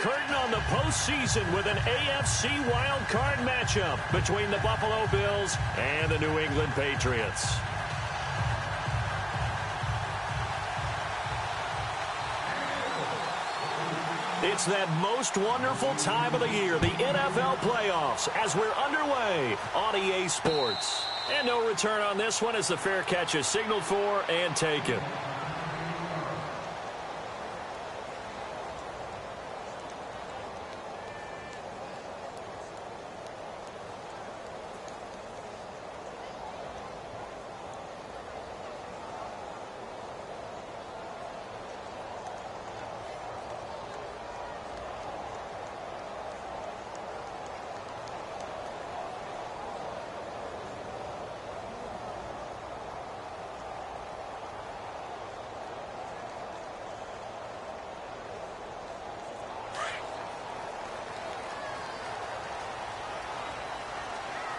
curtain on the postseason with an AFC wildcard matchup between the Buffalo Bills and the New England Patriots. It's that most wonderful time of the year, the NFL playoffs, as we're underway on EA Sports. And no return on this one as the fair catch is signaled for and taken.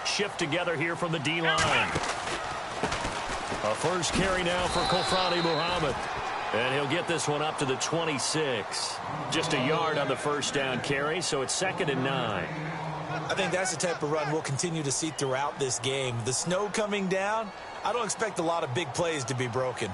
Shift together here from the D-line. A first carry now for Kofrani Muhammad. And he'll get this one up to the 26. Just a yard on the first down carry, so it's 2nd and 9. I think that's the type of run we'll continue to see throughout this game. The snow coming down, I don't expect a lot of big plays to be broken.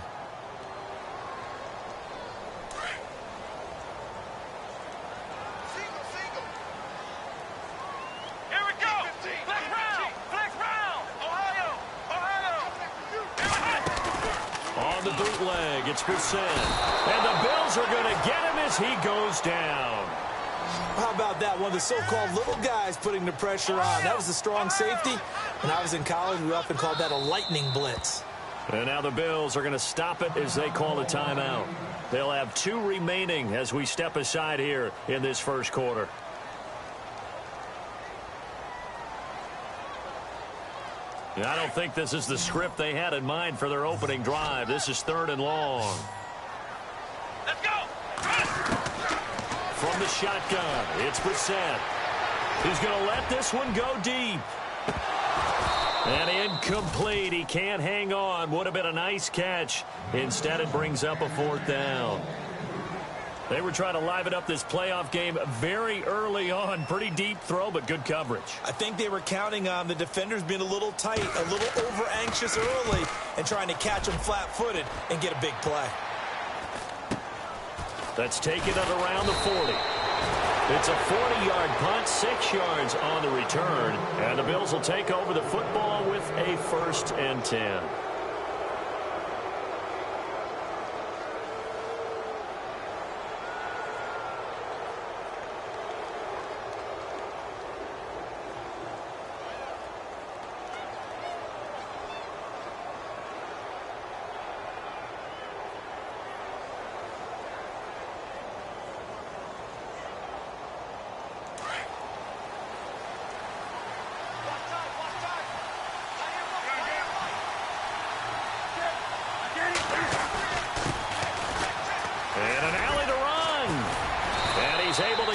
Bootleg, it's Brissett. And the Bills are going to get him as he goes down. How about that? One of the so-called little guys putting the pressure on. That was a strong safety. When I was in college, we often called that a lightning blitz. And now the Bills are going to stop it as they call a timeout. They'll have 2 remaining as we step aside here in this first quarter. I don't think this is the script they had in mind for their opening drive. This is 3rd and long. Let's go! From the shotgun, it's Brissett. He's going to let this one go deep. And incomplete. He can't hang on. Would have been a nice catch. Instead, it brings up a 4th down. They were trying to liven up this playoff game very early on. Pretty deep throw, but good coverage. I think they were counting on the defenders being a little tight, a little over-anxious early, and trying to catch them flat-footed and get a big play. That's taken at around the 40. It's a 40-yard punt, 6 yards on the return. And the Bills will take over the football with a 1st and 10.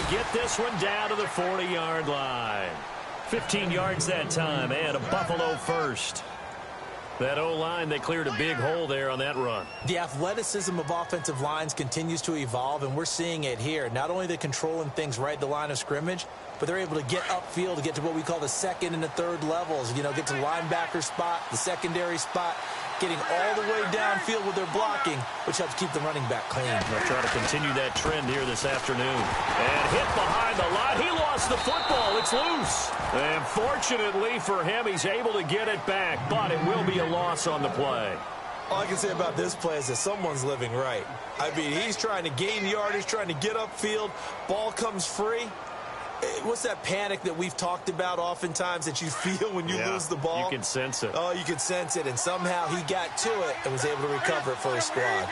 Get this one down to the 40-yard line. 15 yards that time, and a Buffalo first. That O-line, they cleared a big hole there on that run. The athleticism of offensive lines continues to evolve, and we're seeing it here. Not only are they controlling things right at the line of scrimmage, but they're able to get upfield to get to what we call the 2nd and the 3rd levels. You know, get to the linebacker spot, the secondary spot, getting all the way downfield with their blocking, which helps keep the running back clean. They'll try to continue that trend here this afternoon. And hit behind the line. He lost the football. It's loose. And fortunately for him, he's able to get it back, but it will be a loss on the play. All I can say about this play is that someone's living right. I mean, he's trying to gain yardage, trying to get upfield. Ball comes free. What's that panic that we've talked about oftentimes that you feel when you lose the ball? You can sense it. Oh, you can sense it. And somehow he got to it and was able to recover it for his squad.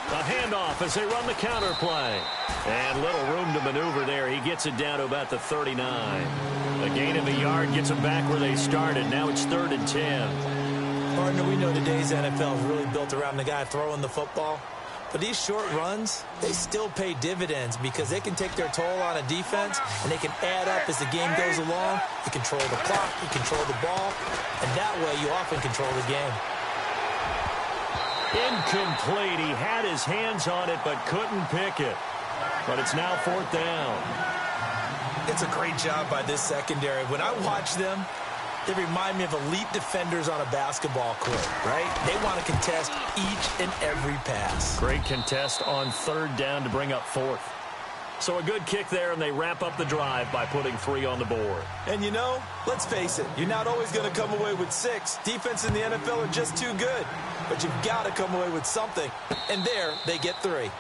A handoff as they run the counter play. And little room to maneuver there. He gets it down to about the 39. A gain of a yard gets them back where they started. Now it's 3rd and 10. Partner, we know today's NFL is really built around the guy throwing the football. But these short runs, they still pay dividends because they can take their toll on a defense and they can add up as the game goes along. You control the clock, you control the ball, and that way you often control the game. Incomplete. He had his hands on it but couldn't pick it. But it's now 4th down. It's a great job by this secondary. When I watch them, they remind me of elite defenders on a basketball court, right? They want to contest each and every pass. Great contest on 3rd down to bring up 4th. So a good kick there, and they wrap up the drive by putting 3 on the board. And you know, let's face it, you're not always going to come away with 6. Defense in the NFL are just too good. But you've got to come away with something. And there, they get 3.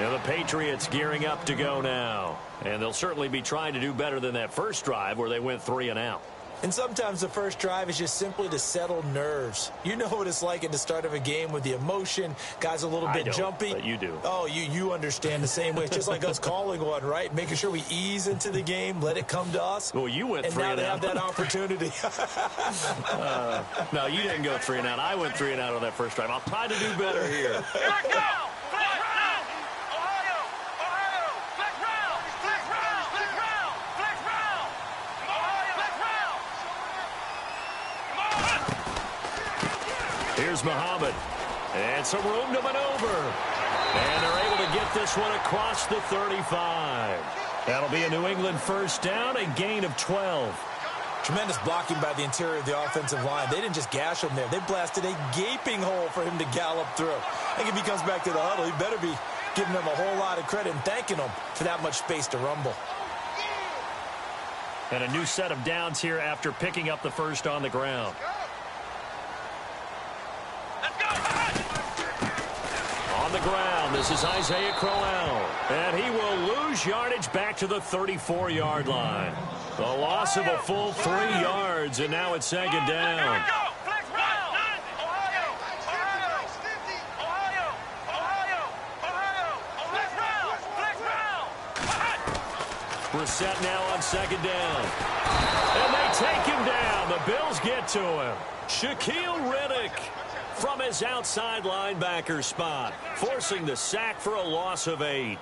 Now the Patriots gearing up to go now. And they'll certainly be trying to do better than that first drive where they went 3 and out. And sometimes the first drive is just simply to settle nerves. You know what it's like at the start of a game with the emotion. Guys a little bit jumpy. But you do. Oh, you understand the same way. It's just like us calling one, right? Making sure we ease into the game, let it come to us. Well, you went 3 and out. And now they have that opportunity. No, you didn't go 3 and out. I went 3 and out on that first drive. I'll try to do better here. Here I go! Here's Muhammad. And some room to maneuver. And they're able to get this one across the 35. That'll be a New England first down, a gain of 12. Tremendous blocking by the interior of the offensive line. They didn't just gash him there. They blasted a gaping hole for him to gallop through. I think if he comes back to the huddle, he better be giving them a whole lot of credit and thanking them for that much space to rumble. And a new set of downs here after picking up the first on the ground. On the ground, this is Isaiah Crowell. And he will lose yardage back to the 34-yard line. The loss of a full 3 yards, and now it's 2nd down. Brissett now on 2nd down. And they take him down. The Bills get to him. Shaquille Riddick from his outside linebacker spot, forcing the sack for a loss of 8.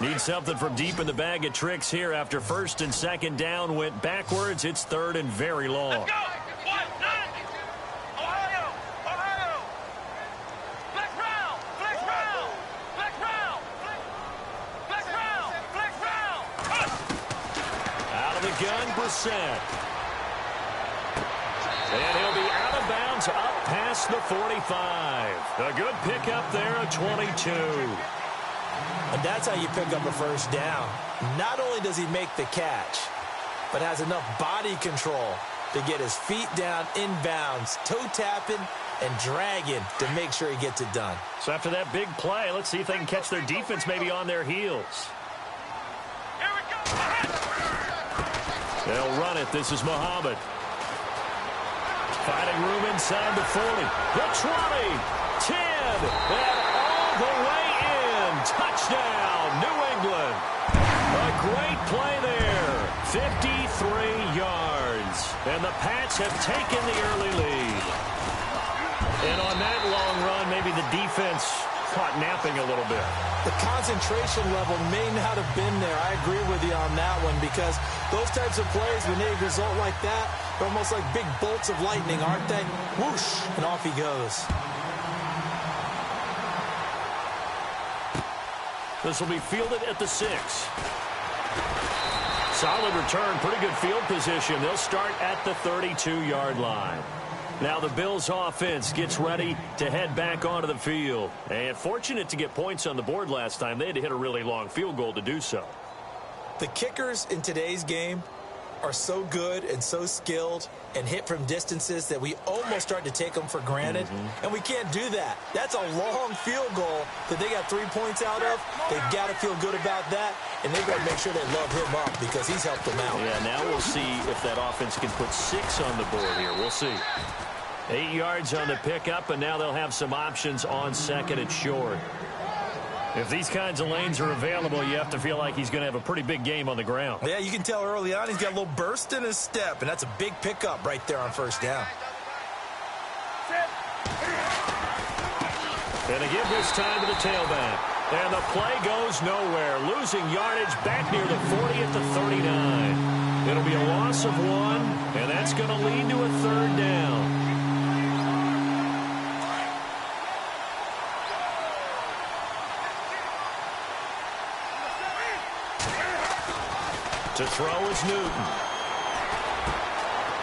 Need something from deep in the bag of tricks here after 1st and 2nd down went backwards. It's 3rd and very long. Gun Brissett. And he'll be out of bounds up past the 45. A good pickup there at 22. And that's how you pick up a first down. Not only does he make the catch, but has enough body control to get his feet down inbounds, toe tapping and dragging to make sure he gets it done. So after that big play, let's see if they can catch their defense maybe on their heels. They'll run it. This is Muhammad. Finding room inside the 40. The 20. 10. And all the way in. Touchdown, New England. A great play there. 53 yards. And the Pats have taken the early lead. And on that long run, maybe the defense caught napping a little bit. The concentration level may not have been there. I agree with you on that one because those types of plays, when they result like that, they're almost like big bolts of lightning, aren't they? Whoosh, and off he goes. This will be fielded at the 6. Solid return, pretty good field position. They'll start at the 32-yard line. Now the Bills offense gets ready to head back onto the field. And fortunate to get points on the board last time. They had to hit a really long field goal to do so. The kickers in today's game are so good and so skilled and hit from distances that we almost start to take them for granted. And we can't do that. That's a long field goal that they got 3 points out of. They've got to feel good about that. And they've got to make sure they love him up because he's helped them out. Yeah, now we'll see if that offense can put 6 on the board here. We'll see. 8 yards on the pickup, and now they'll have some options on 2nd and short. If these kinds of lanes are available, you have to feel like he's going to have a pretty big game on the ground. Yeah, you can tell early on he's got a little burst in his step, and that's a big pickup right there on 1st down. And they give this time to the tailback. And the play goes nowhere. Losing yardage back near the 40 at the 39. It'll be a loss of 1, and that's going to lead to a 3rd down. To throw is Newton.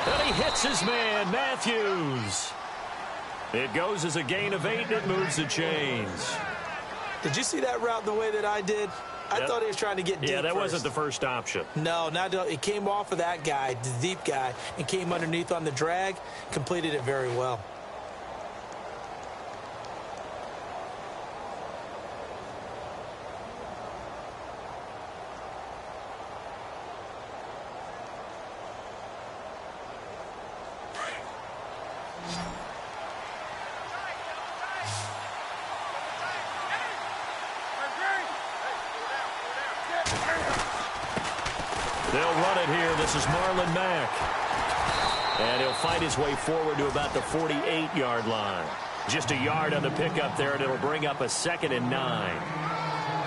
And he hits his man, Matthews. It goes as a gain of 8, and it moves the chains. Did you see that route the way that I did? I thought he was trying to get deep. Yeah, that first. wasn't the first option. No, it came off of that guy, the deep guy, and came underneath on the drag, completed it very well. They'll run it here. This is Marlon Mack. And he'll fight his way forward to about the 48-yard line. Just a yard on the pickup there, and it'll bring up a 2nd and 9.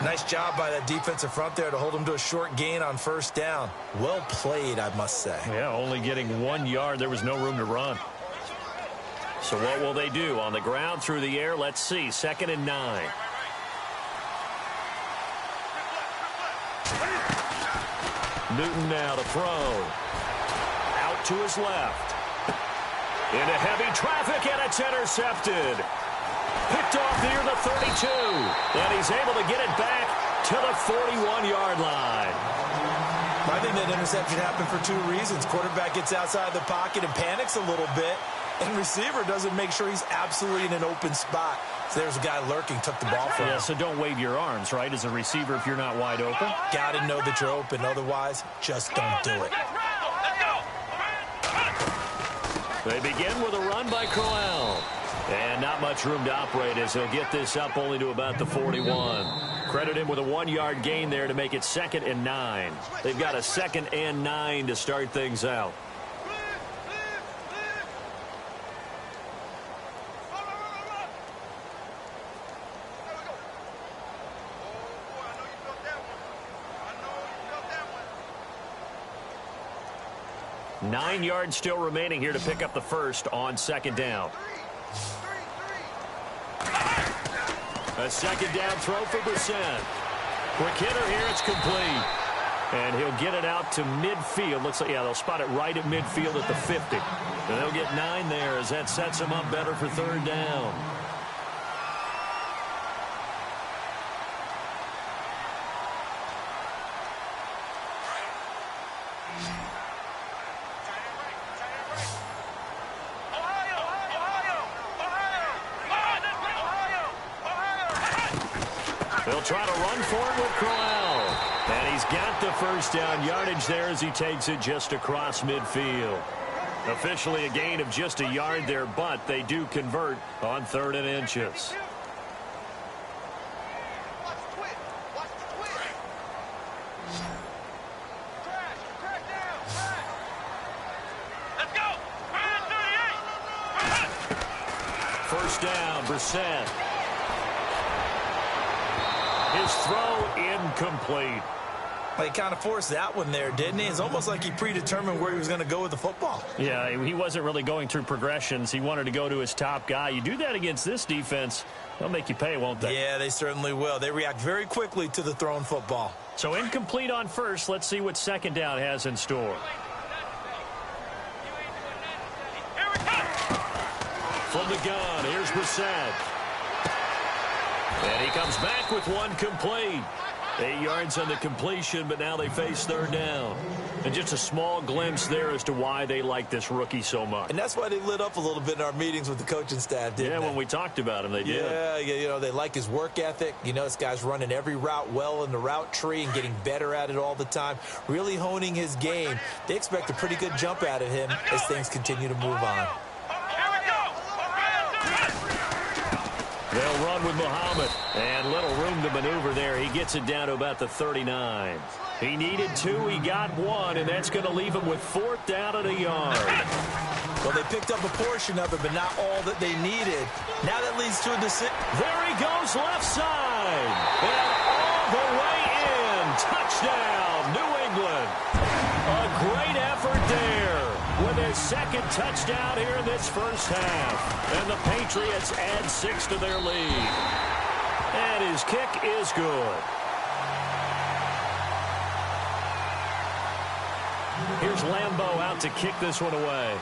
Nice job by that defensive front there to hold him to a short gain on 1st down. Well played, I must say. Yeah, only getting 1 yard. There was no room to run. So what will they do? On the ground, through the air, let's see. 2nd and 9. Newton now to throw. Out to his left. Into heavy traffic, and it's intercepted. Picked off near the 32. And he's able to get it back to the 41-yard line. I think that interception happened for 2 reasons. Quarterback gets outside the pocket and panics a little bit. And receiver doesn't make sure he's absolutely in an open spot. So there's a guy lurking, took the ball from him. Yeah, so don't wave your arms, right, as a receiver if you're not wide open. Got to know that you're open. Otherwise, just don't do it. They begin with a run by Crowell. And not much room to operate as he'll get this up only to about the 41. Credit him with a 1-yard gain there to make it 2nd and 9. They've got a 2nd and 9 to start things out. Nine yards still remaining here to pick up the first on 2nd down. A 2nd down throw for Brissett. Quick hitter here, it's complete. And he'll get it out to midfield. Looks like, yeah, they'll spot it right at midfield at the 50. And they'll get 9 there as that sets them up better for 3rd down. They'll try to run for it with Crowell. And he's got the 1st down yardage there as he takes it just across midfield. Officially a gain of just a yard there, but they do convert on 3rd and inches. First down, Brissett. His throw incomplete. Well, he kind of forced that one there, didn't he? It's almost like he predetermined where he was going to go with the football. Yeah, he wasn't really going through progressions. He wanted to go to his top guy. You do that against this defense, they'll make you pay, won't they? Yeah, they certainly will. They react very quickly to the thrown football. So incomplete on 1st. Let's see what 2nd down has in store. From the gun, here's Brissett. And he comes back with one complete. 8 yards on the completion, but now they face 3rd down. And just a small glimpse there as to why they like this rookie so much. And that's why they lit up a little bit in our meetings with the coaching staff, didn't they? Yeah, when we talked about him, they did. Yeah, you know, they like his work ethic. You know, this guy's running every route well in the route tree and getting better at it all the time, really honing his game. They expect a pretty good jump out of him as things continue to move on. They'll run with Muhammad, and little room to maneuver there. He gets it down to about the 39. He needed 2, he got 1, and that's going to leave him with 4th down and a yard. Well, they picked up a portion of it, but not all that they needed. Now that leads to a decision. There he goes, left side. And all the way in. Touchdown, New England. A great effort there with his second touchdown here in this first half. And the Patriots add 6 to their lead. And his kick is good. Here's Lambeau out to kick this one away.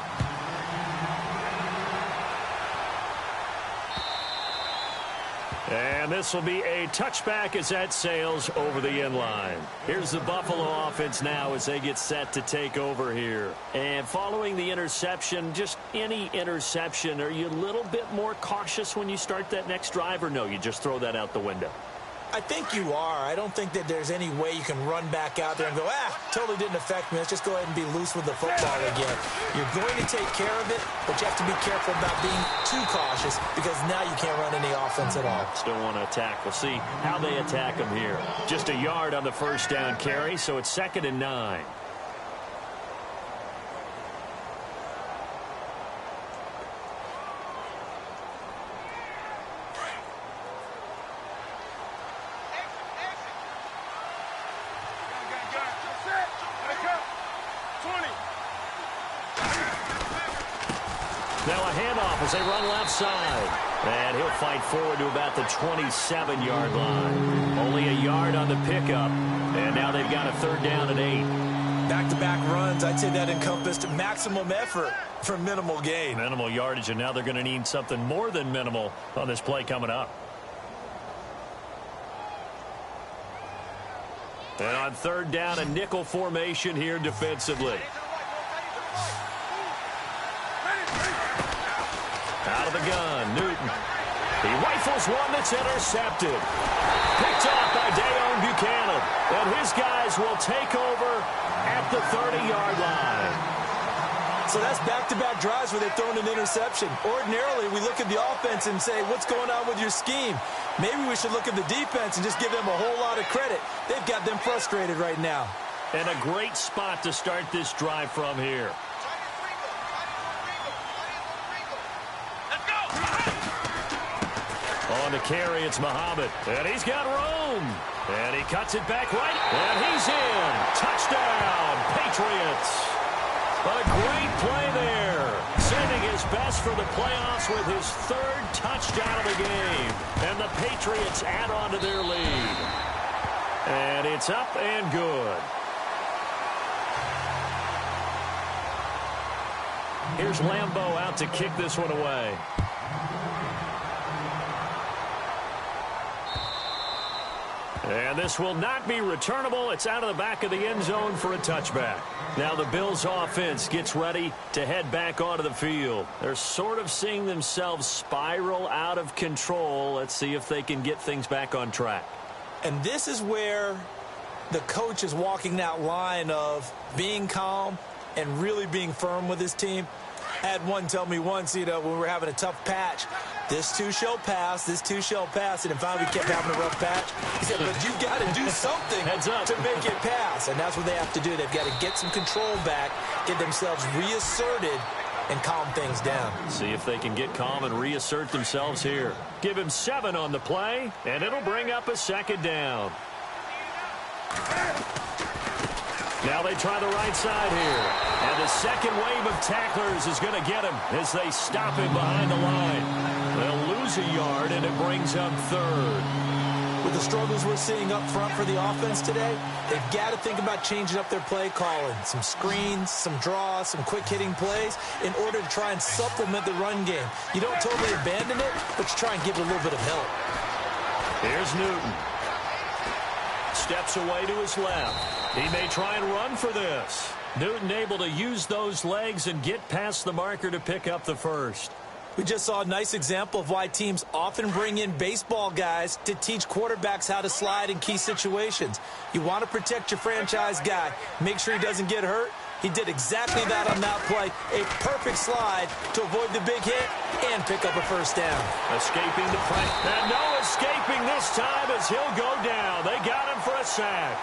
And this will be a touchback as that sails over the end line. Here's the Buffalo offense now as they get set to take over here. And following the interception, just any interception, are you a little bit more cautious when you start that next drive, or no, you just throw that out the window? I think you are. I don't think that there's any way you can run back out there and go, totally didn't affect me. Let's just go ahead and be loose with the football again. You're going to take care of it, but you have to be careful about being too cautious because now you can't run any offense at all. Still want to attack. We'll see how they attack them here. Just a yard on the first down carry, so it's 2nd and 9. Now a handoff as they run left side. And he'll fight forward to about the 27-yard line. Only a yard on the pickup. And now they've got a 3rd down and 8. Back-to-back runs, I'd say that encompassed maximum effort for minimal gain. Minimal yardage, and now they're going to need something more than minimal on this play coming up. And on 3rd down, a nickel formation here defensively. Out of the gun, Newton. He rifles one that's intercepted. Picked off by Dayon Buchanan. And his guys will take over at the 30-yard line. So that's back-to-back drives where they've thrown an interception. Ordinarily, we look at the offense and say, what's going on with your scheme? Maybe we should look at the defense and just give them a whole lot of credit. They've got them frustrated right now. And a great spot to start this drive from here. On the carry, it's Muhammad. And he's got room. And he cuts it back right. And he's in. Touchdown, Patriots. A great play there. Sending his best for the playoffs with his 3rd touchdown of the game. And the Patriots add on to their lead. And it's up and good. Here's Lambeau out to kick this one away. And this will not be returnable. It's out of the back of the end zone for a touchback. Now the Bills offense gets ready to head back onto the field. They're sort of seeing themselves spiral out of control. Let's see if they can get things back on track. And this is where the coach is walking that line of being calm and really being firm with his team. I had one tell me once, when we were having a tough patch, this too shall pass, this too shall pass. And finally we kept having a rough patch. He said, but you've got to do something to make it pass. And that's what they have to do. They've got to get some control back, get themselves reasserted, and calm things down. See if they can get calm and reassert themselves here. Give him 7 on the play, and it'll bring up a 2nd down. Now they try the right side here. And the second wave of tacklers is going to get him as they stop him behind the line. They'll lose a yard, and it brings up 3rd. With the struggles we're seeing up front for the offense today, they've got to think about changing up their play calling. Some screens, some draws, some quick-hitting plays in order to try and supplement the run game. You don't totally abandon it, but you try and give it a little bit of help. Here's Newton. Steps away to his left. He may try and run for this. Newton able to use those legs and get past the marker to pick up the 1st. We just saw a nice example of why teams often bring in baseball guys to teach quarterbacks how to slide in key situations. You want to protect your franchise guy. Make sure he doesn't get hurt. He did exactly that on that play. A perfect slide to avoid the big hit and pick up a 1st down. Escaping the pressure. And no escaping this time as he'll go down. They got him for a sack.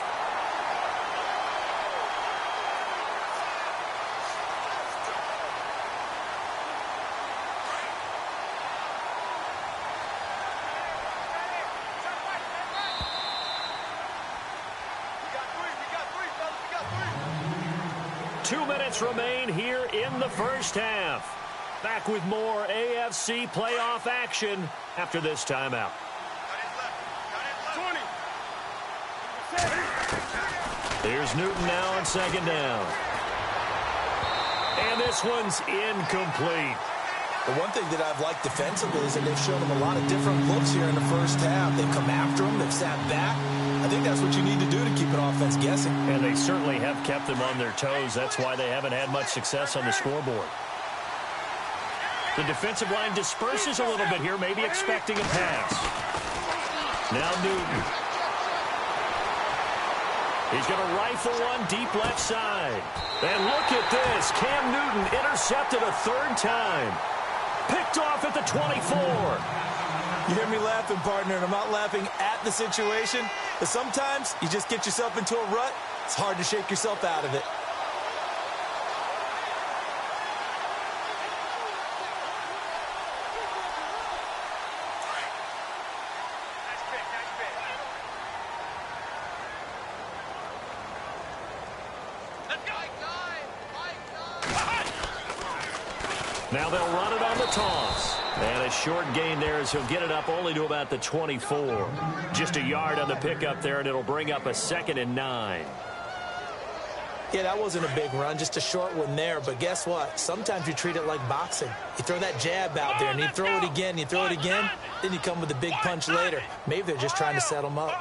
2 minutes remain here in the first half. Back with more AFC playoff action after this timeout. 20. Here's Newton now on second down. And this one's incomplete. The one thing that I've liked defensively is that they've shown them a lot of different looks here in the first half. They've come after them. They've sat back. I think that's what you need to do to keep an offense guessing. And they certainly have kept them on their toes. That's why they haven't had much success on the scoreboard. The defensive line disperses a little bit here, maybe expecting a pass. Now Newton. He's going to rifle one deep left side. And look at this. Cam Newton intercepted a third time. Picked off at the 24. You hear me laughing, partner, and I'm not laughing at the situation, but sometimes you just get yourself into a rut. It's hard to shake yourself out of it. Now they'll run it on the toss. And a short gain there as he'll get it up only to about the 24. Just a yard on the pickup there, and it'll bring up a 2nd and 9. Yeah, that wasn't a big run, just a short one there. But guess what? Sometimes you treat it like boxing. You throw that jab out there, and you throw it again, you throw it again, then you come with a big punch later. Maybe they're just trying to set them up.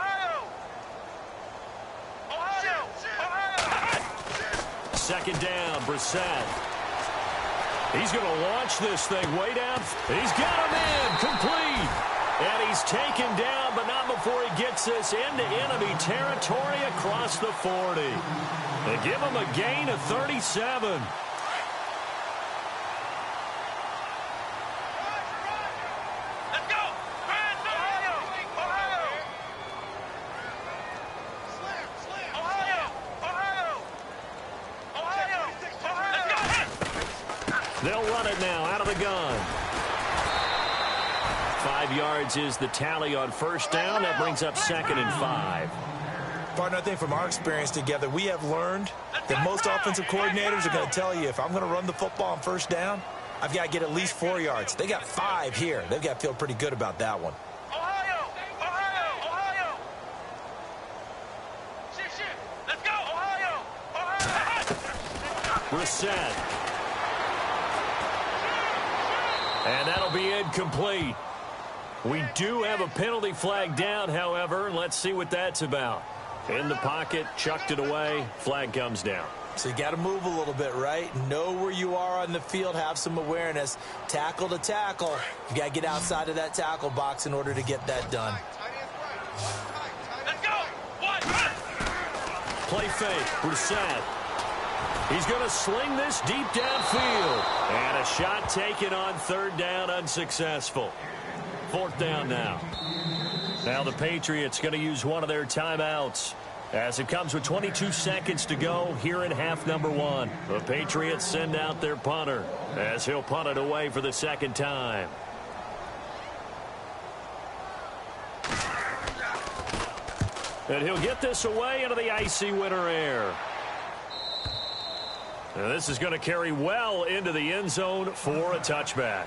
Second down, Brissett. He's going to launch this thing way down. He's got him in, complete. And he's taken down, but not before he gets this into enemy territory across the 40. They give him a gain of 37. Let's go. They'll run it now out of the gun. 5 yards is the tally on first down. That brings up 2nd and 5. Partner, I think from our experience together, we have learned that most offensive coordinators are going to tell you, if I'm going to run the football on first down, I've got to get at least 4 yards. They got 5 here. They've got to feel pretty good about that one. Ohio! Shift. Let's go, Ohio! Brissett. And that'll be incomplete. We do have a penalty flag down, however. Let's see what that's about. In the pocket, chucked it away, flag comes down. So you got to move a little bit, right? Know where you are on the field, have some awareness. Tackle to tackle. You got to get outside of that tackle box in order to get that done. Let's go! Play fake, Brissett. He's going to sling this deep downfield. And a shot taken on third down, unsuccessful. 4th down now. Now the Patriots going to use one of their timeouts as it comes with 22 seconds to go here in half number 1. The Patriots send out their punter as he'll punt it away for the 2nd time. And he'll get this away into the icy winter air. And this is going to carry well into the end zone for a touchback.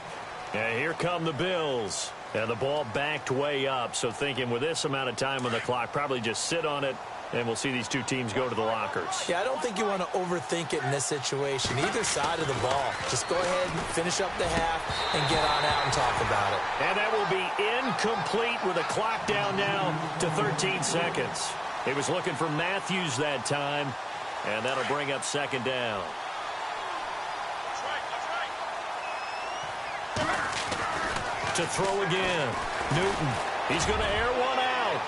And here come the Bills. And the ball backed way up. So thinking with this amount of time on the clock, probably just sit on it, and we'll see these two teams go to the lockers. Yeah, I don't think you want to overthink it in this situation. Either side of the ball. Just go ahead and finish up the half and get on out and talk about it. And that will be incomplete with a clock down now to 13 seconds. He was looking for Matthews that time, and that'll bring up 2nd down. To throw again. Newton. He's going to air one out.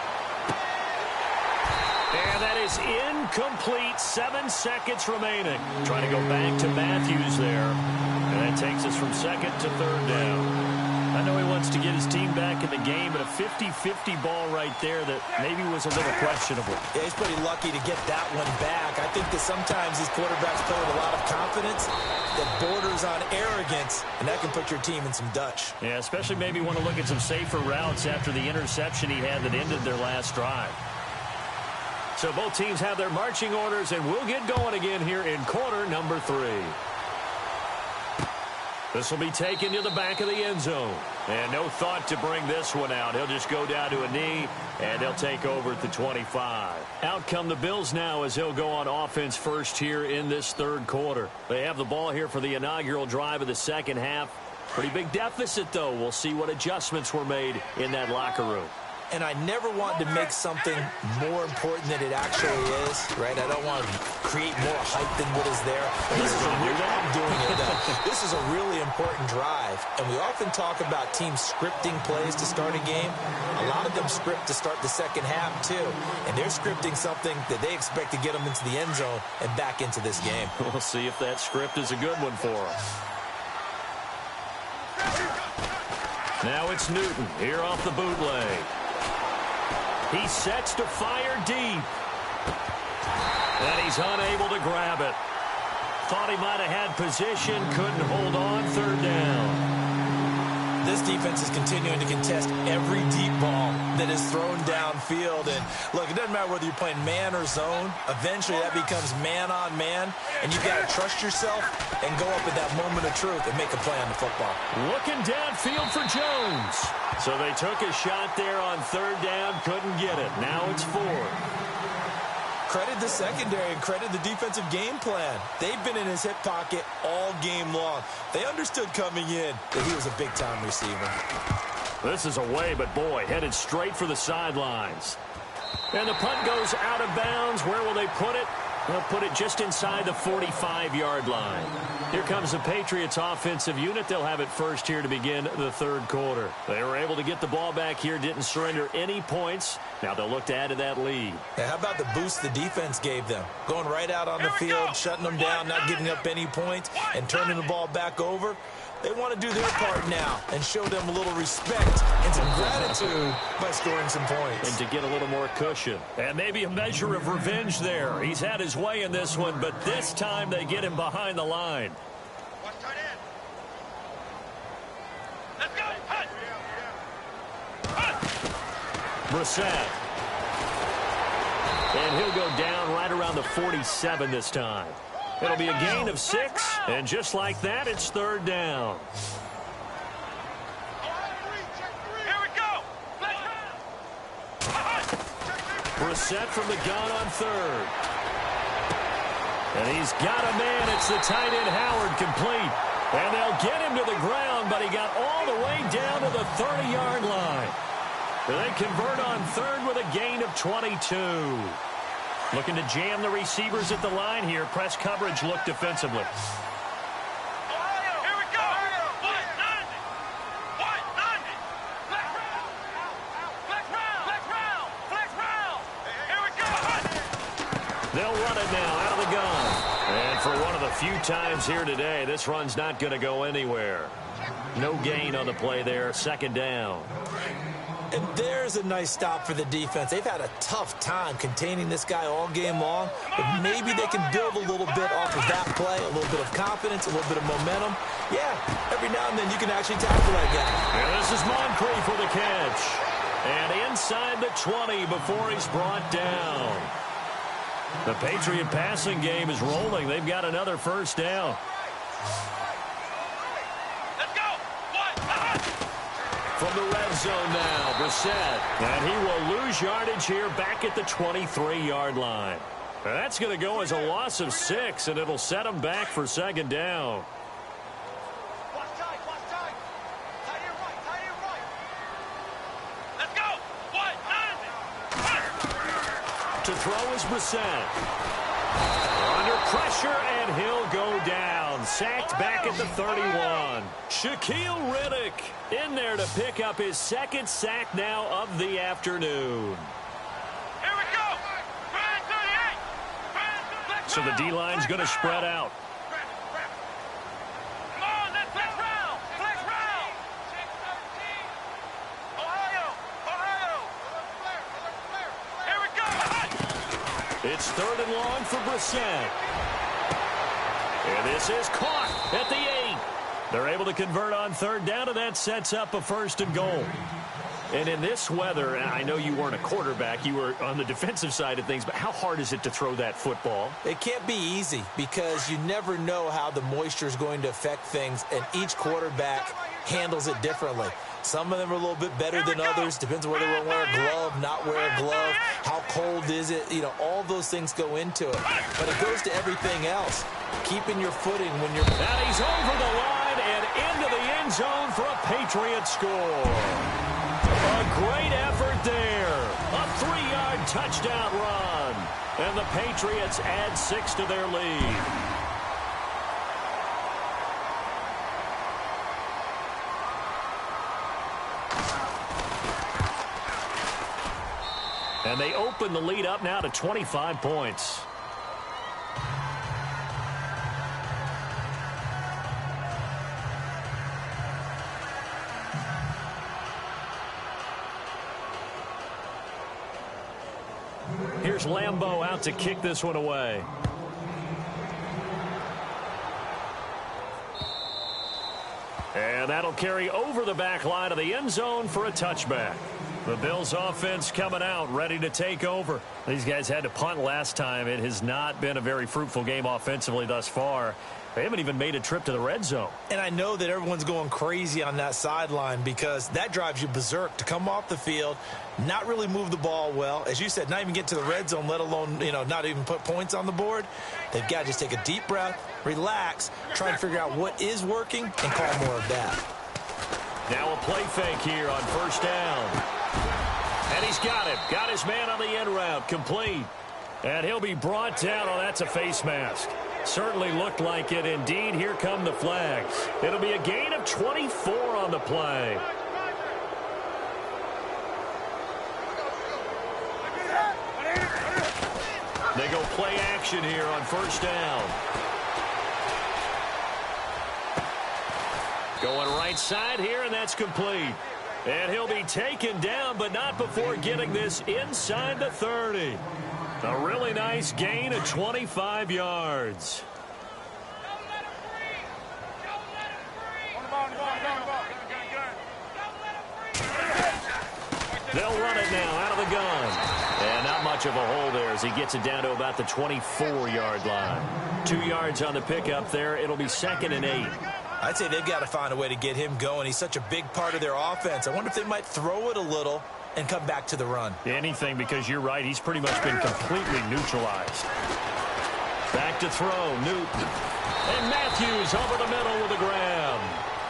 And that is incomplete. 7 seconds remaining. Trying to go back to Matthews there. And that takes us from 2nd to 3rd down. I know he wants to get his team back in the game, but a 50-50 ball right there that maybe was a little questionable. Yeah, he's pretty lucky to get that one back. I think that sometimes these quarterbacks play with a lot of confidence that borders on arrogance, and that can put your team in some Dutch. Yeah, especially maybe want to look at some safer routes after the interception he had that ended their last drive. So both teams have their marching orders, and we'll get going again here in quarter number 3. This will be taken to the back of the end zone. And no thought to bring this one out. He'll just go down to a knee, and they'll take over at the 25. Out come the Bills now as he'll go on offense first here in this third quarter. They have the ball here for the inaugural drive of the second half. Pretty big deficit, though. We'll see what adjustments were made in that locker room. And I never want to make something more important than it actually is, right? I don't want to create more hype than what is there. This is This is a really important drive. And we often talk about teams scripting plays to start a game. A lot of them script to start the second half, too. And they're scripting something that they expect to get them into the end zone and back into this game. We'll see if that script is a good one for them. Now it's Newton here off the bootleg. He sets to fire deep. And he's unable to grab it. Thought he might have had position, couldn't hold on, third down. This defense is continuing to contest every deep ball that is thrown downfield. And look, it doesn't matter whether you're playing man or zone. Eventually that becomes man on man. And you've got to trust yourself and go up at that moment of truth and make a play on the football. Looking downfield for Jones. So they took a shot there on third down, couldn't get it. Now it's 4. Credit the secondary and credit the defensive game plan. They've been in his hip pocket all game long. They understood coming in that he was a big-time receiver. This is away, but boy, headed straight for the sidelines. And the punt goes out of bounds. Where will they put it? They'll put it just inside the 45-yard line. Here comes the Patriots offensive unit. They'll have it first here to begin the third quarter. They were able to get the ball back here, didn't surrender any points. Now they'll look to add to that lead. Hey, how about the boost the defense gave them? Going right out on the field, shutting them down, not giving up any points, and turning the ball back over. They want to do their part now and show them a little respect and some gratitude by scoring some points. And to get a little more cushion. And maybe a measure of revenge there. He's had his way in this one, but this time they get him behind the line. Watch tight end. Let's go. Hunt. Hunt. Brissett. And he'll go down right around the 47 this time. It'll be a gain of 6, and just like that, it's third down. Here we go. Brissett from the gun on third. And he's got a man. It's the tight end Howard complete. And they'll get him to the ground, but he got all the way down to the 30-yard line. They convert on third with a gain of 22. Looking to jam the receivers at the line here. Press coverage look defensively. Ohio, here we go. What? 90. Flex round. Flex round. Here we go. They'll run it now out of the gun. And for one of the few times here today, this run's not going to go anywhere. No gain on the play there. Second down. And there's a nice stop for the defense. They've had a tough time containing this guy all game long, but maybe they can build a little bit off of that play, a little bit of confidence, a little bit of momentum. Yeah, every now and then you can actually tackle that guy. And this is Moncrief for the catch. And inside the 20 before he's brought down. The Patriot passing game is rolling. They've got another first down. From the red zone now, Brissett. And he will lose yardage here back at the 23-yard line. That's going to go as a loss of 6, and it'll set him back for second down. Watch tight. Tight end right. Let's go. What? 90. To throw is Brissett. Under pressure, and he'll go down. Sacked back at the 31. Shaquille Riddick in there to pick up his second sack now of the afternoon. Here we go. 38. So the D-line's going to spread out. Come on, let's flex round. Ohio. Here we go. It's third and long for Brissett. And this is caught at the 8. They're able to convert on third down, and that sets up a first and goal. And in this weather, I know you weren't a quarterback, you were on the defensive side of things, but how hard is it to throw that football? It can't be easy because you never know how the moisture is going to affect things, and each quarterback handles it differently. Some of them are a little bit better than others. Depends on whether they wear a glove, not wear a glove. How cold is it? You know, all those things go into it. But it goes to everything else. Keeping your footing when you're... Now he's over the line and into the end zone for a Patriot score. A great effort there. A 3-yard touchdown run. And the Patriots add 6 to their lead. And they open the lead up now to 25 points. Here's Lambeau out to kick this one away. And that'll carry over the back line of the end zone for a touchback. The Bills offense coming out, ready to take over. These guys had to punt last time. It has not been a very fruitful game offensively thus far. They haven't even made a trip to the red zone. And I know that everyone's going crazy on that sideline because that drives you berserk to come off the field, not really move the ball well. As you said, not even get to the red zone, let alone, not even put points on the board. They've got to just take a deep breath, relax, try to figure out what is working, and call more of that. Now a play fake here on first down. And he's got him. Got his man on the end route. Complete. And he'll be brought down. Oh, that's a face mask. Certainly looked like it. Indeed, here come the flags. It'll be a gain of 24 on the play. They go play action here on first down. Going right side here, and that's complete. And he'll be taken down, but not before getting this inside the 30. A really nice gain of 25 yards. They'll run it now out of the gun. And not much of a hole there as he gets it down to about the 24-yard line. 2 yards on the pickup there. It'll be 2nd and 8. I'd say they've got to find a way to get him going. He's such a big part of their offense. I wonder if they might throw it a little and come back to the run. Anything, because you're right. He's pretty much been completely neutralized. Back to throw, Newton. And Matthews over the middle with a grab.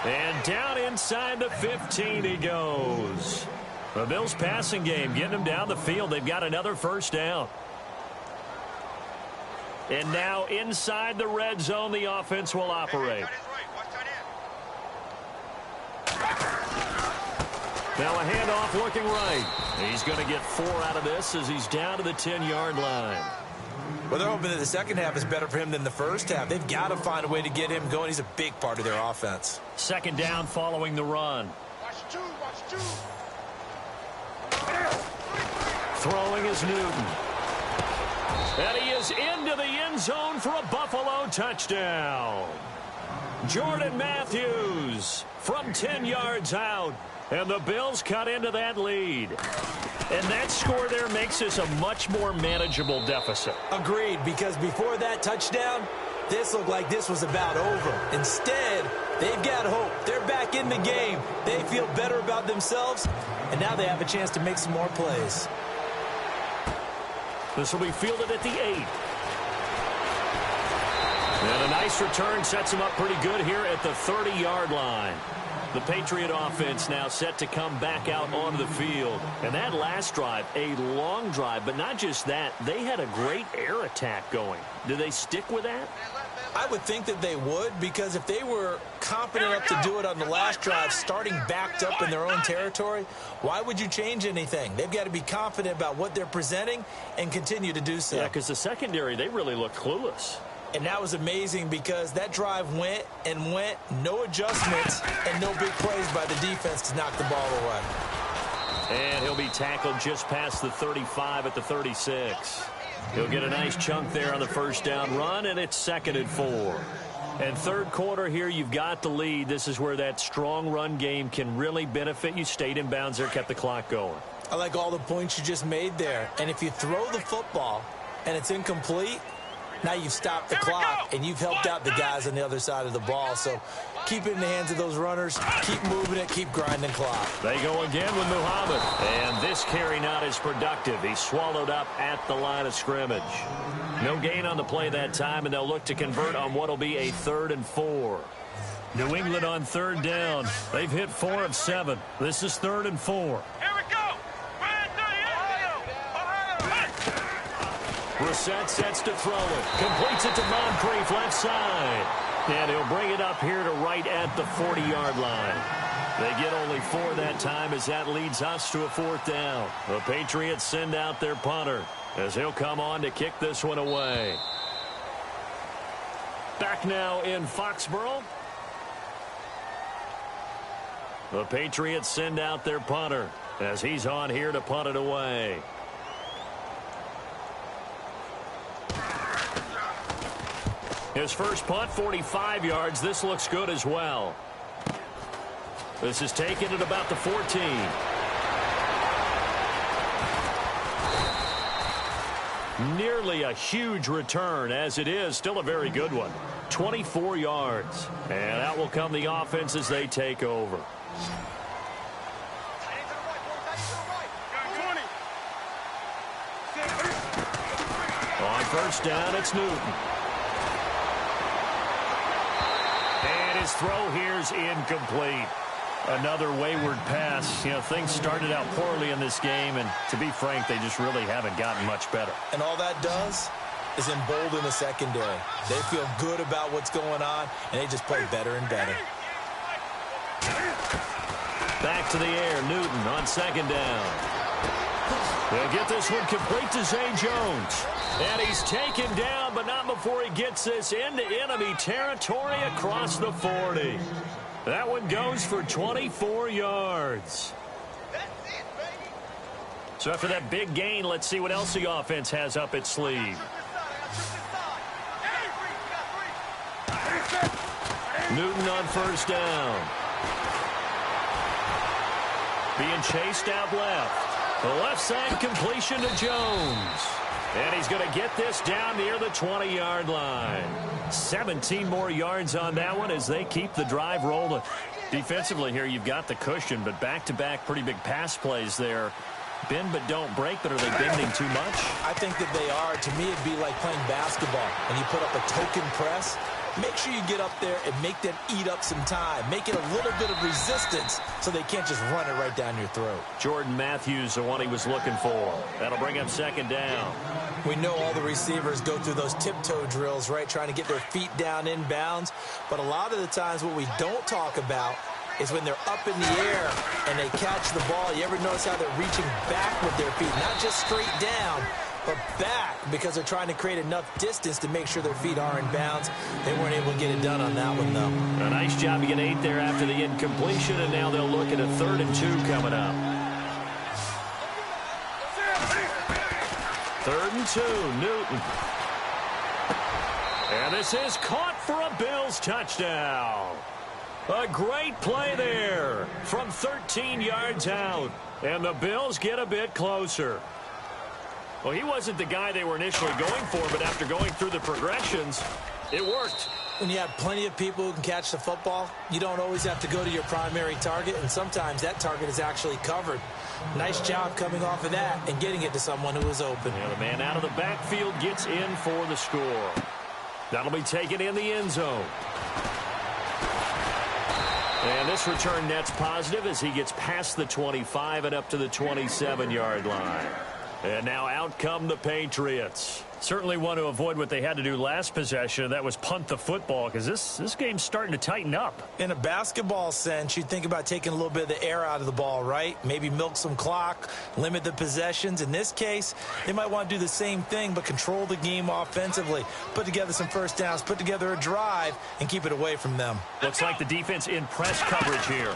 And down inside the 15 he goes. The Bills passing game getting him down the field. They've got another first down. And now inside the red zone, the offense will operate. Now a handoff looking right. He's going to get 4 out of this as he's down to the 10-yard line. Well, they're hoping that the second half is better for him than the first half. They've got to find a way to get him going. He's a big part of their offense. 2nd down following the run. Watch two. Throwing is Newton. And he is into the end zone for a Buffalo touchdown. Jordan Matthews from 10 yards out. And the Bills cut into that lead. And that score there makes this a much more manageable deficit. Agreed, because before that touchdown, this looked like this was about over. Instead, they've got hope. They're back in the game. They feel better about themselves, and now they have a chance to make some more plays. This will be fielded at the 8. And a nice return sets him up pretty good here at the 30-yard line. The Patriot offense now set to come back out onto the field. And that last drive, a long drive, but not just that, they had a great air attack going. Do they stick with that? I would think that they would, because if they were confident enough to do it on the last drive, starting backed up in their own territory, why would you change anything? They've got to be confident about what they're presenting and continue to do so. Yeah, because the secondary, they really looked clueless. And that was amazing because that drive went and went, no adjustments, and no big plays by the defense to knock the ball away. And he'll be tackled just past the 35 at the 36. He'll get a nice chunk there on the first down run, and it's 2nd and 4. And third quarter here, you've got the lead. This is where that strong run game can really benefit you. Stayed in bounds there, kept the clock going. I like all the points you just made there. And if you throw the football and it's incomplete, now you've stopped the clock and you've helped out the guys on the other side of the ball. So keep it in the hands of those runners. Keep moving it. Keep grinding clock. They go again with Muhammad. And this carry not as productive. He's swallowed up at the line of scrimmage. No gain on the play that time, and they'll look to convert on what will be a 3rd and 4. New England on 3rd down. They've hit 4 of 7. This is 3rd and 4. Here we go. Brissett sets to throw it. Completes it to Moncrief, left side. And he'll bring it up here to right at the 40-yard line. They get only 4 that time as that leads us to a 4th down. The Patriots send out their punter as he'll come on to kick this one away. Back now in Foxborough. The Patriots send out their punter as he's on here to punt it away. His first punt, 45 yards. This looks good as well. This is taken at about the 14. Nearly a huge return, as it is still a very good one. 24 yards. And out will come the offense as they take over. On first down, it's Newton. And his throw here's incomplete. Another wayward pass. You know, things started out poorly in this game, and to be frank, they just really haven't gotten much better. And all that does is embolden the secondary. They feel good about what's going on, and they just play better and better. Back to the air, Newton on 2nd down. They'll get this one complete to Zay Jones. And he's taken down, but not before he gets this into enemy territory across the 40. That one goes for 24 yards. So after that big gain, let's see what else the offense has up its sleeve. Newton on first down. Being chased out left. The left side completion to Jones. And he's going to get this down near the 20-yard line. 17 more yards on that one as they keep the drive rolling. Defensively here, you've got the cushion, but back-to-back pretty big pass plays there. Bend but don't break, but are they bending too much? I think that they are. To me, it'd be like playing basketball. When you put up a token press, make sure you get up there and make them eat up some time. Make it a little bit of resistance so they can't just run it right down your throat. Jordan Matthews, the one he was looking for. That'll bring up 2nd down. We know all the receivers go through those tiptoe drills, right, trying to get their feet down in bounds. But a lot of the times what we don't talk about is when they're up in the air and they catch the ball. You ever notice how they're reaching back with their feet, not just straight down, but back, because they're trying to create enough distance to make sure their feet are in bounds. They weren't able to get it done on that one, though. A nice job to get 8 there after the incompletion, and now they'll look at a 3rd and 2 coming up. 3rd and 2, Newton. And this is caught for a Bills touchdown. A great play there from 13 yards out. And the Bills get a bit closer. Well, he wasn't the guy they were initially going for, but after going through the progressions, it worked. When you have plenty of people who can catch the football, you don't always have to go to your primary target, and sometimes that target is actually covered. Nice job coming off of that and getting it to someone who was open. Yeah, the man out of the backfield gets in for the score. That'll be taken in the end zone. And this return net's positive as he gets past the 25 and up to the 27-yard line. And now out come the Patriots. Certainly want to avoid what they had to do last possession, and that was punt the football, because this game's starting to tighten up. In a basketball sense, you think about taking a little bit of the air out of the ball, right? Maybe milk some clock, limit the possessions. In this case, they might want to do the same thing, but control the game offensively. Put together some first downs, put together a drive, and keep it away from them. Looks like the defense in press coverage here.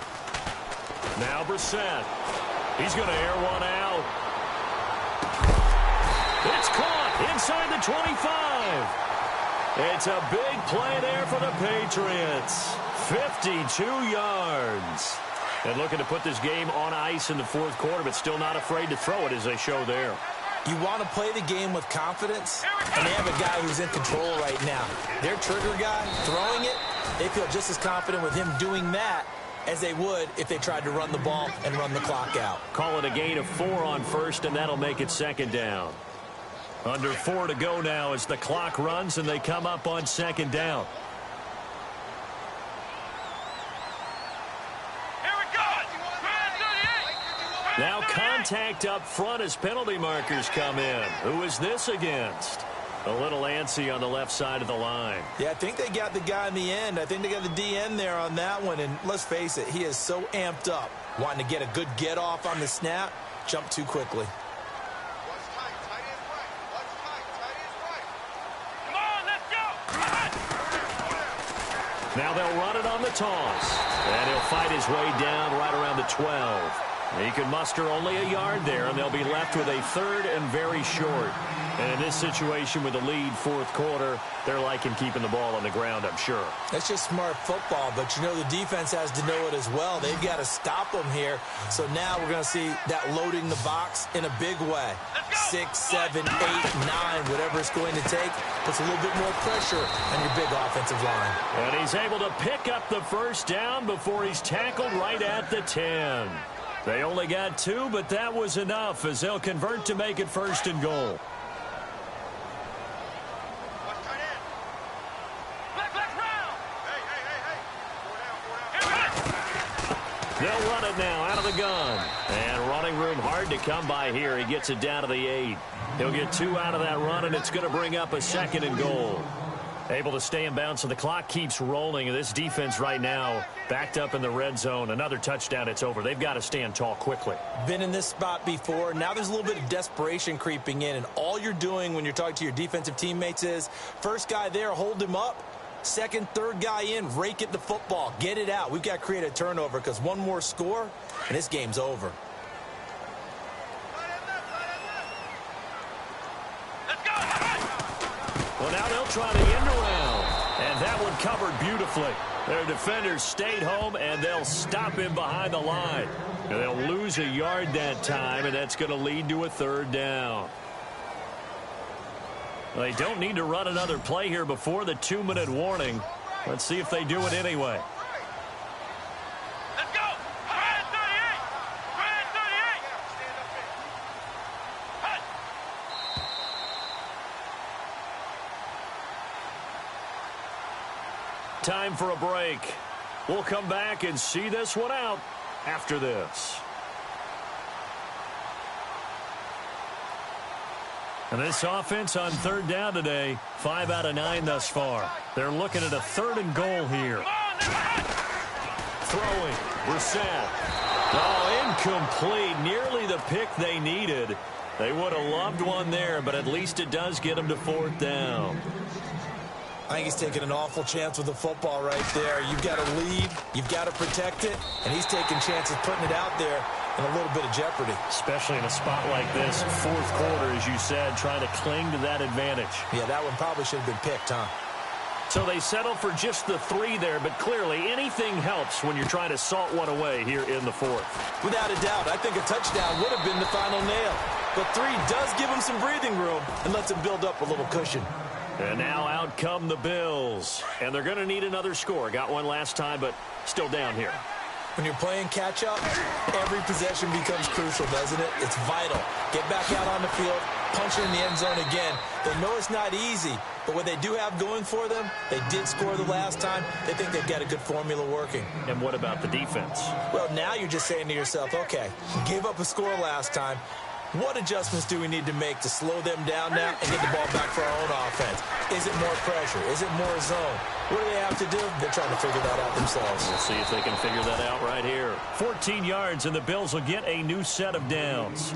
Now Brissett. He's going to air one out. It's caught inside the 25. It's a big play there for the Patriots. 52 yards. And looking to put this game on ice in the fourth quarter, but still not afraid to throw it as they show there. You want to play the game with confidence, and they have a guy who's in control right now. Their trigger guy, throwing it, they feel just as confident with him doing that as they would if they tried to run the ball and run the clock out. Call it a gain of 4 on first, and that'll make it second down. Under 4 to go now as the clock runs, and they come up on second down. Now contact up front as penalty markers come in. Who is this against? A little antsy on the left side of the line. Yeah, I think they got the guy in the end. I think they got the DN there on that one. And let's face it, he is so amped up, wanting to get a good get off on the snap, jump too quickly. Come on, let's go. Now they'll run it on the toss. And he'll fight his way down right around the 12. He can muster only a yard there, and they'll be left with a third and very short. And in this situation with the lead fourth quarter, they're liking keeping the ball on the ground, I'm sure. That's just smart football, but you know the defense has to know it as well. They've got to stop them here. So now we're going to see that loading the box in a big way. 6, 7, 8, 9, whatever it's going to take, puts a little bit more pressure on your big offensive line. And he's able to pick up the first down before he's tackled right at the 10. They only got 2, but that was enough as they'll convert to make it first and goal. They'll run it now out of the gun. And running room hard to come by here. He gets it down to the 8. He'll get 2 out of that run, and it's going to bring up a second and goal. Able to stay in bounds, so the clock keeps rolling. And this defense right now backed up in the red zone. Another touchdown, it's over. They've got to stand tall quickly. Been in this spot before. Now there's a little bit of desperation creeping in. And all you're doing when you're talking to your defensive teammates is, first guy there, hold him up. Second, third guy in, rake at the football. Get it out. We've got to create a turnover because one more score, and this game's over. Well, now they'll try the end around. And that one covered beautifully. Their defenders stayed home, and they'll stop him behind the line. And they'll lose a yard that time, and that's going to lead to a third down. They don't need to run another play here before the 2-minute warning. Let's see if they do it anyway. Let's go. 38. 38. Time for a break. We'll come back and see this one out after this. And this offense on third down today, 5 out of 9 thus far. They're looking at a third and goal here. Throwing, Brissett. Oh, incomplete. Nearly the pick they needed. They would have loved one there, but at least it does get them to fourth down. I think he's taking an awful chance with the football right there. You've got to lead, you've got to protect it, and he's taking chances putting it out there in a little bit of jeopardy. Especially in a spot like this, fourth quarter, as you said, trying to cling to that advantage. Yeah, that one probably should have been picked, huh? So they settle for just the 3 there, but clearly anything helps when you're trying to salt one away here in the fourth. Without a doubt, I think a touchdown would have been the final nail. But 3 does give him some breathing room and lets him build up a little cushion. And now out come the Bills. And they're going to need another score. Got one last time, but still down here. When you're playing catch-up, every possession becomes crucial, doesn't it? It's vital. Get back out on the field, punch it in the end zone again. They know it's not easy, but what they do have going for them, they did score the last time. They think they've got a good formula working. And what about the defense? Well, now you're just saying to yourself, okay, we gave up a score last time. What adjustments do we need to make to slow them down now and get the ball back for our own offense? Is it more pressure? Is it more zone? What do they have to do? They're trying to figure that out themselves. We'll see if they can figure that out right here. 14 yards, and the Bills will get a new set of downs.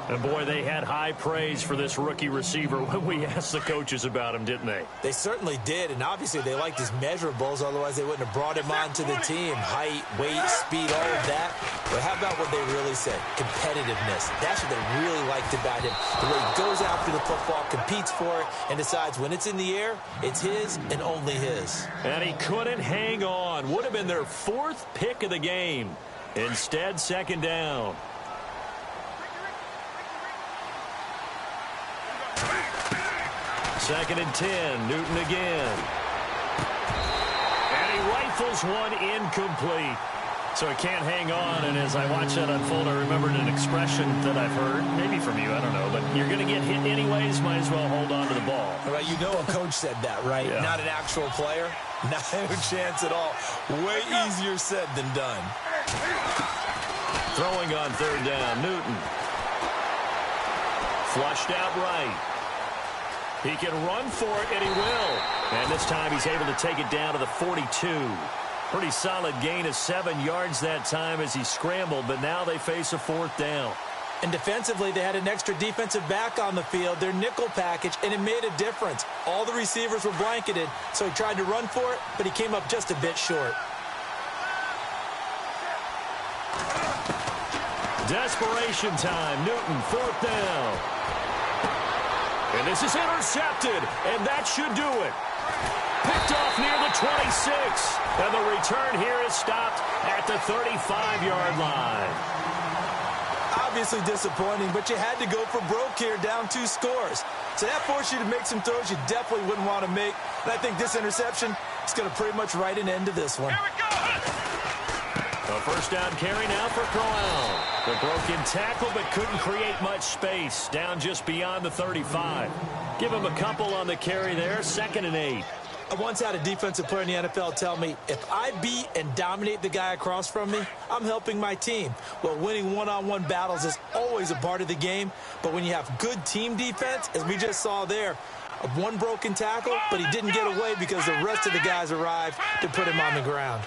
And, boy, they had high praise for this rookie receiver when we asked the coaches about him, didn't they? They certainly did, and obviously they liked his measurables, otherwise they wouldn't have brought him onto the team. Height, weight, speed, all of that. But how about what they really said? Competitiveness. That's what they really liked about him. The way he goes after the football, competes for it, and decides when it's in the air, it's his and only his. And he couldn't hang on. Would have been their 4th pick of the game. Instead, 2nd down. Second and 10. Newton again. And he rifles one incomplete. So he can't hang on, and as I watch that unfold, I remembered an expression that I've heard, maybe from you, I don't know, but you're going to get hit anyways, might as well hold on to the ball. Right, you know a coach said that, right? Yeah. Not an actual player. Not a chance at all. Way easier said than done. Throwing on 3rd down, Newton. Flushed out right. He can run for it, and he will. And this time he's able to take it down to the 42. Pretty solid gain of 7 yards that time as he scrambled, but now they face a 4th down. And defensively, they had an extra defensive back on the field, their nickel package, and it made a difference. All the receivers were blanketed, so he tried to run for it, but he came up just a bit short. Desperation time. Newton, 4th down. And this is intercepted, and that should do it. Picked off near the 26. And the return here is stopped at the 35-yard line. Obviously disappointing, but you had to go for broke here, down 2 scores. So that forced you to make some throws you definitely wouldn't want to make. And I think this interception is going to pretty much write an end to this one. Here we go. A 1st down carry now for Corral. The broken tackle, but couldn't create much space. Down just beyond the 35. Give him a couple on the carry there. 2nd and 8. I once had a defensive player in the NFL tell me, if I beat and dominate the guy across from me, I'm helping my team. Well, winning one-on-one battles is always a part of the game, but when you have good team defense, as we just saw there, one broken tackle, but he didn't get away because the rest of the guys arrived to put him on the ground.